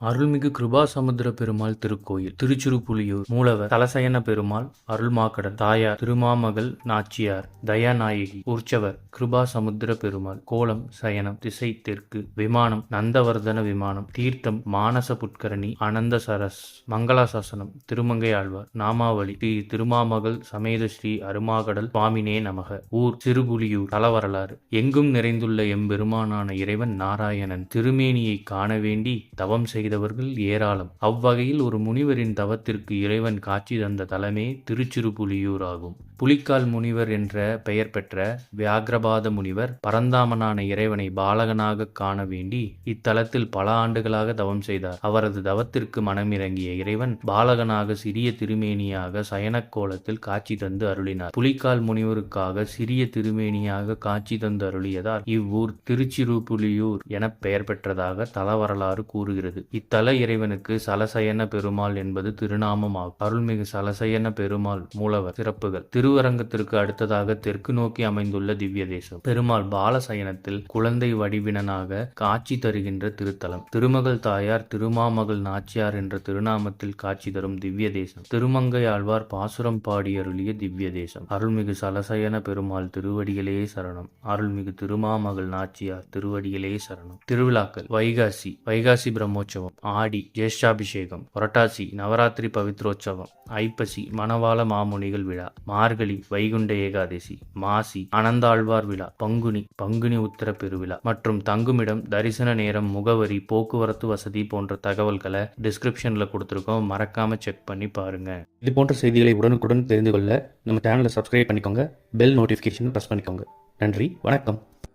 அருள்மிகு கிருபாசமுத்திர பெருமாள் திருக்கோயில் திருச்சிறுபுலியூர். மூலவர் தலசயன பெருமாள் அருள்மாக்கடல். தாயார் திருமாமகள் நாச்சியார் தயாநாயகி. உற்சவர் கிருபாசமுத்திர பெருமாள். கோலம் சயனம். திசை தெற்கு. விமானம் நந்தவர்தன விமானம். தீர்த்தம் மானச புட்கரணி அனந்த சரஸ். மங்களாசாசனம் திருமங்கை ஆழ்வார். நாமாவளி ஸ்ரீ திருமாமகள் சமேத ஸ்ரீ அருமாகடல் சுவாமினே நமக. ஊர் சிறுபுலியூர். தலவரலாறு. எங்கும் நிறைந்துள்ள எம்பெருமானான இறைவன் நாராயணன் திருமேனியை காண வேண்டி தவம் செய்தவர்கள் ஏராளம். அவ்வகையில் ஒரு முனிவரின் தவத்திற்கு இறைவன் காட்சி தந்த தலமே திருச்சிறுபுலியூர் ஆகும். புலிக்கால் முனிவர் என்ற பெயர் பெற்ற வியாகிரபாத முனிவர் பரந்தாமனான இறைவனை பாலகனாக காண வேண்டி இத்தலத்தில் பல ஆண்டுகளாக தவம் செய்தார். அவரது தவத்திற்கு மனமிறங்கிய இறைவன் பாலகனாக சிறிய திருமேனியாக சயனக் கோலத்தில் காட்சி தந்து அருளினார். புலிக்கால் முனிவருக்காக சிறிய திருமேனியாக காட்சி தந்து அருளியதால் இவ்வூர் திருச்சிறுபுலியூர் என பெயர் பெற்றதாக தலவரலாறு கூறுகிறது. இத்தல இறைவனுக்கு சலசயன பெருமாள் என்பது திருநாமமாகும். அருள்மிகு சலசயன பெருமாள் மூலவர். சிறப்புகள். திருவரங்கத்திற்கு அடுத்ததாக தெற்கு நோக்கி அமைந்துள்ள திவ்ய தேசம். பெருமாள் பாலசயனத்தில் குழந்தை வடிவினனாக காட்சி தருகின்ற திருத்தலம். திருமகள் தாயார் திருமாமகள் நாச்சியார் என்ற திருநாமத்தில் காட்சி தரும் திவ்ய தேசம். திருமங்கை ஆழ்வார் பாசுரம் பாடி அருளிய திவ்ய தேசம். அருள்மிகு சலசயன பெருமாள் திருவடிகளே சரணம். அருள்மிகு திருமாமகள் நாச்சியார் திருவடிகளே சரணம். திருவிழாக்கள். வைகாசி பிரம்மோற்சவம். ஆடி ஜேஷ்டாபிஷேகம். புரட்டாசி நவராத்திரி பவித்ரோற்சவம். ஐப்பசி மணவாள மாமுனிகள் விழா. மார்கழி வைகுண்ட ஏகாதசி. மாசி அனந்தாழ்வார் விழா. பங்குனி உத்தர பெருவிழா மற்றும் தங்குமிடம், தரிசன நேரம், முகவரி, போக்குவரத்து வசதி போன்ற தகவல்களை டிஸ்கிரிப்ஷன்ல கொடுத்துருக்கோம். மறக்காம செக் பண்ணி பாருங்க. இது போன்ற செய்திகளை உடனுக்குடன் தெரிந்து கொள்ள நம்ம சேனலை சப்ஸ்கிரைப் பண்ணிக்கோங்க. பெல் நோட்டிஃபிகேஷன் ப்ரெஸ் பண்ணிக்கோங்க. நன்றி, வணக்கம்.